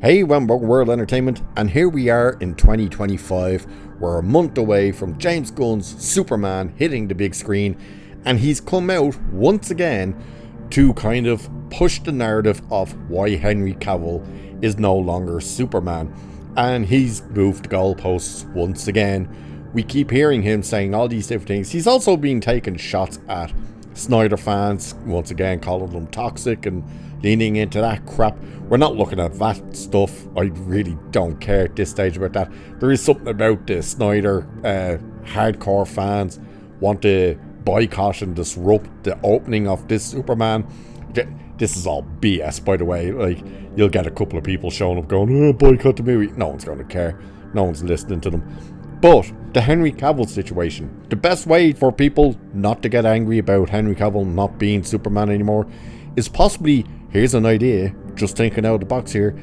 Hey, welcome to World Entertainment, and here we are in 2025. We're a month away from James Gunn's Superman hitting the big screen, and he's come out once again to kind of push the narrative of why Henry Cavill is no longer Superman. And he's moved the goalposts once again. We keep hearing him saying all these different things. He's also been taking shots at Snyder fans, once again calling them toxic and leaning into that crap. We're not looking at that stuff. I really don't care at this stage about that. There is something about the Snyder hardcore fans want to boycott and disrupt the opening of this Superman. This is all BS, by the way. Like, you'll get a couple of people showing up going, oh, boycott the movie. No one's going to care. No one's listening to them. But the Henry Cavill situation, the best way for people not to get angry about Henry Cavill not being Superman anymore is possibly, here's an idea, just thinking out of the box here,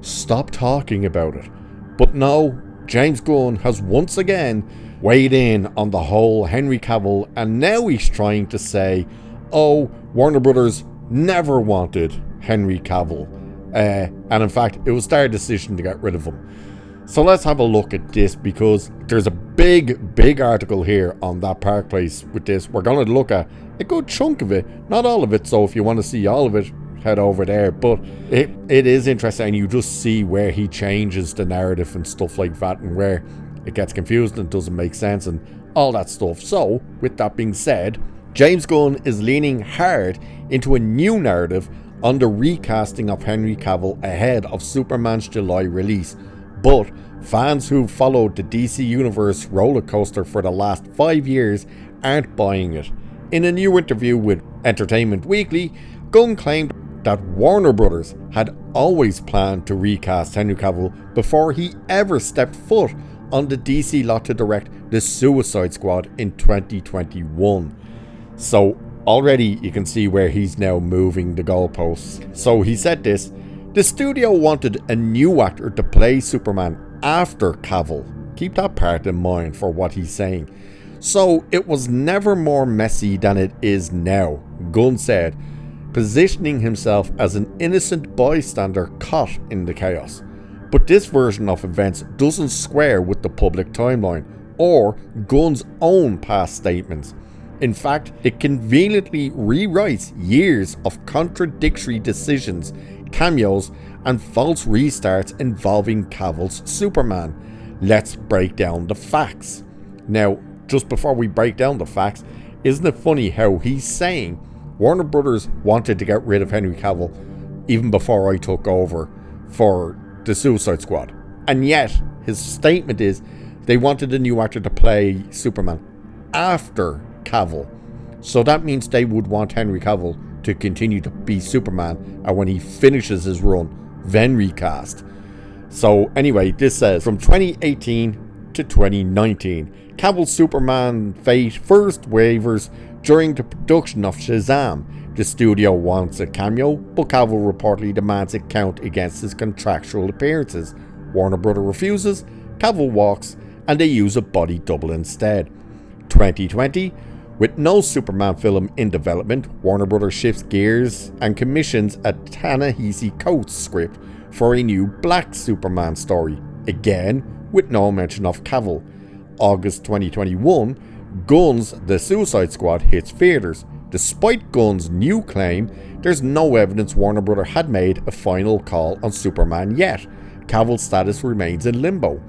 stop talking about it. But no, James Gunn has once again weighed in on the whole Henry Cavill, and now he's trying to say, oh, Warner Brothers never wanted Henry Cavill, and in fact it was their decision to get rid of him. So let's have a look at this, because there's a big article here on that Park Place with this. We're going to look at a good chunk of it, not all of it, so if you want to see all of it, head over there. But it is interesting, and you just see where he changes the narrative and stuff like that, and where it gets confused and doesn't make sense and all that stuff. So with that being said, James Gunn is leaning hard into a new narrative on the recasting of Henry Cavill ahead of Superman's July release. But fans who've followed the DC Universe rollercoaster for the last 5 years aren't buying it. In a new interview with Entertainment Weekly, Gunn claimed that Warner Brothers had always planned to recast Henry Cavill before he ever stepped foot on the DC lot to direct The Suicide Squad in 2021. So already you can see where he's now moving the goalposts. So he said this: the studio wanted a new actor to play Superman after Cavill. Keep that part in mind for what he's saying. So it was never more messy than it is now, Gunn said, positioning himself as an innocent bystander caught in the chaos. But this version of events doesn't square with the public timeline or Gunn's own past statements. In fact, it conveniently rewrites years of contradictory decisions, cameos, and false restarts involving Cavill's Superman. Let's break down the facts. Now, just before we break down the facts, isn't it funny how he's saying Warner Brothers wanted to get rid of Henry Cavill even before I took over for the Suicide Squad, and yet his statement is they wanted a new actor to play Superman after Cavill. So that means they would want Henry Cavill to continue to be Superman, and when he finishes his run, then recast. So anyway, this says from 2018 to 2019, Cavill's Superman fate first wavers during the production of Shazam. The studio wants a cameo, but Cavill reportedly demands it count against his contractual appearances. Warner Brothers refuses, Cavill walks, and they use a body double instead. 2020, with no Superman film in development, Warner Brothers shifts gears and commissions a Ta-Nehisi Coates script for a new Black Superman story, again with no mention of Cavill. August 2021, Gunn's The Suicide Squad hits theaters. Despite Gunn's new claim, there's no evidence Warner Brothers had made a final call on Superman yet. Cavill's status remains in limbo.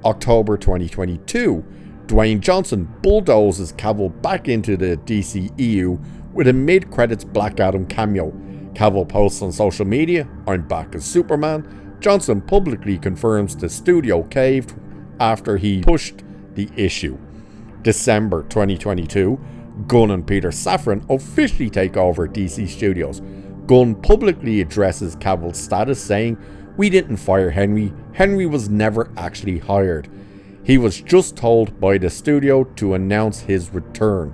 October 2022, Dwayne Johnson bulldozes Cavill back into the DCEU with a mid-credits Black Adam cameo. Cavill posts on social media, "I'm back as Superman." Johnson publicly confirms the studio caved after he pushed the issue. December 2022, Gunn and Peter Safran officially take over DC Studios. Gunn publicly addresses Cavill's status, saying, "We didn't fire Henry. Henry was never actually hired. He was just told by the studio to announce his return."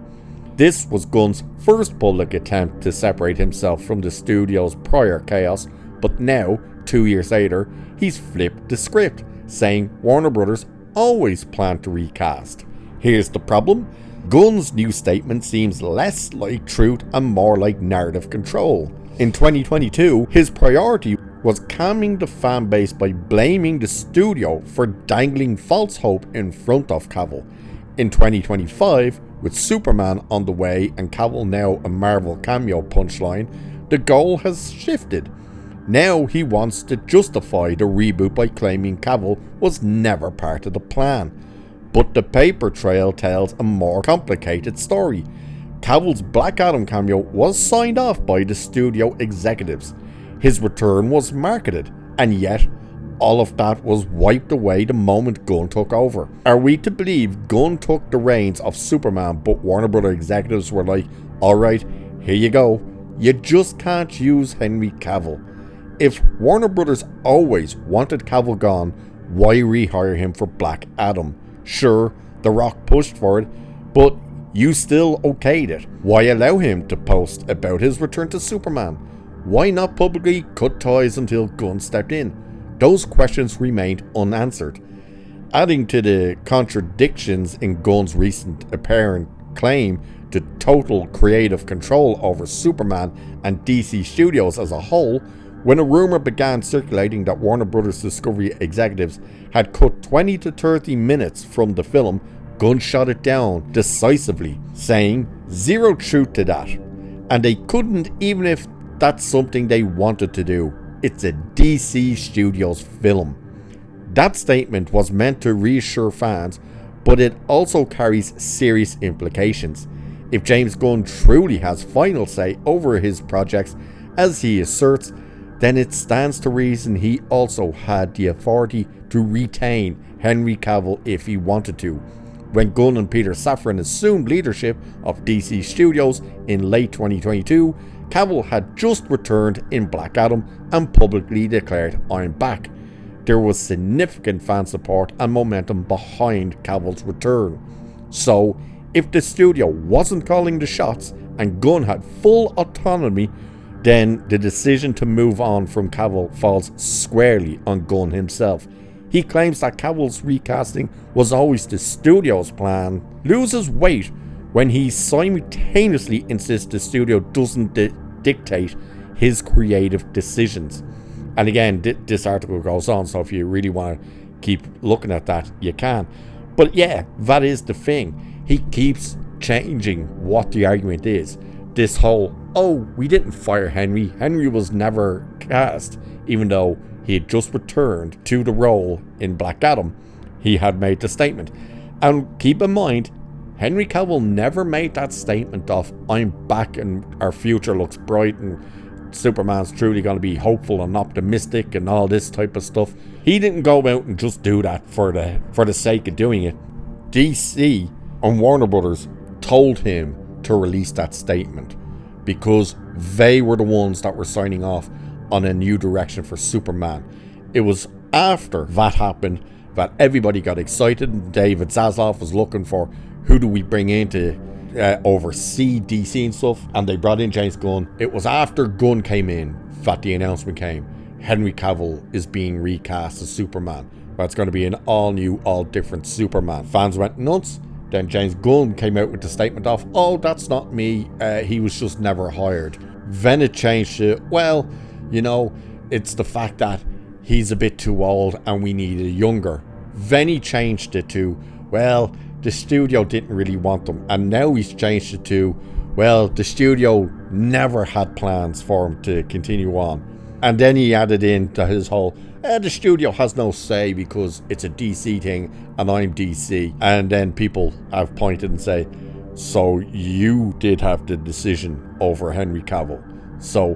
This was Gunn's first public attempt to separate himself from the studio's prior chaos, but now, 2 years later, he's flipped the script, saying Warner Brothers always planned to recast. Here's the problem: Gunn's new statement seems less like truth and more like narrative control. In 2022, his priority was calming the fan base by blaming the studio for dangling false hope in front of Cavill. In 2025, with Superman on the way and Cavill now a Marvel cameo punchline, the goal has shifted. Now he wants to justify the reboot by claiming Cavill was never part of the plan. But the paper trail tells a more complicated story. Cavill's Black Adam cameo was signed off by the studio executives. His return was marketed, and yet all of that was wiped away the moment Gunn took over. Are we to believe Gunn took the reins of Superman, but Warner Bros. Executives were like, alright, here you go, you just can't use Henry Cavill? If Warner Bros. Always wanted Cavill gone, why rehire him for Black Adam? Sure, The Rock pushed for it, but you still okayed it. Why allow him to post about his return to Superman? Why not publicly cut ties until Gunn stepped in? Those questions remained unanswered. Adding to the contradictions in Gunn's recent apparent claim to total creative control over Superman and DC Studios as a whole, when a rumor began circulating that Warner Bros. Discovery executives had cut 20 to 30 minutes from the film, Gunn shot it down decisively, saying zero truth to that, and they couldn't even if that's something they wanted to do. It's a DC Studios film. That statement was meant to reassure fans, but it also carries serious implications. If James Gunn truly has final say over his projects, as he asserts, then it stands to reason he also had the authority to retain Henry Cavill if he wanted to. When Gunn and Peter Safran assumed leadership of DC Studios in late 2022, Cavill had just returned in Black Adam and publicly declared, "I'm back." There was significant fan support and momentum behind Cavill's return. So, if the studio wasn't calling the shots and Gunn had full autonomy, then the decision to move on from Cavill falls squarely on Gunn himself. He claims that Cavill's recasting was always the studio's plan, loses weight when he simultaneously insists the studio doesn't dictate his creative decisions. And again, this article goes on, so if you really want to keep looking at that, you can. But yeah, that is the thing. He keeps changing what the argument is. This whole, oh, we didn't fire Henry. Henry was never cast, even though he had just returned to the role in Black Adam. He had made the statement. And keep in mind, Henry Cavill never made that statement of, I'm back and our future looks bright and Superman's truly going to be hopeful and optimistic and all this type of stuff. He didn't go out and just do that for the sake of doing it. DC and Warner Brothers told him to release that statement because they were the ones that were signing off on a new direction for Superman. It was after that happened that everybody got excited and David Zaslav was looking for who do we bring in to oversee DC and stuff, and they brought in James Gunn. It was after Gunn came in that the announcement came. Henry Cavill is being recast as Superman. That's going to be an all new, all different Superman. Fans went nuts. Then James Gunn came out with the statement of, oh, that's not me, he was just never hired. Then it changed to, well, you know, it's the fact that he's a bit too old and we need a younger. Then he changed it to, well, the studio didn't really want them. And now he's changed it to, well, the studio never had plans for him to continue on. And then he added in to his whole, the studio has no say because it's a DC thing and I'm DC. And then people have pointed and say, so you did have the decision over Henry Cavill. So,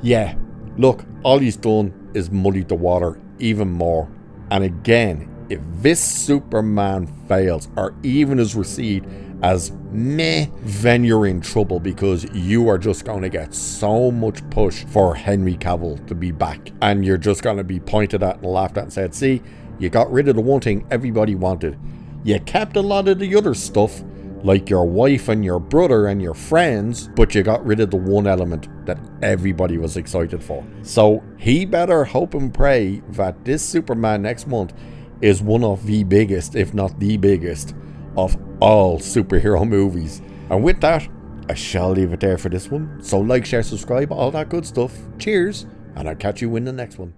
yeah, look, all he's done is muddy the water even more. And again, if this Superman fails or even is received as meh, then you're in trouble because you are just going to get so much push for Henry Cavill to be back. And you're just going to be pointed at and laughed at and said, see, you got rid of the one thing everybody wanted. You kept a lot of the other stuff, like your wife and your brother and your friends, but you got rid of the one element that everybody was excited for. So he better hope and pray that this Superman next month is one of the biggest, if not the biggest, of all superhero movies. And with that, I shall leave it there for this one. So like, share, subscribe, all that good stuff. Cheers. and I'll catch you in the next one.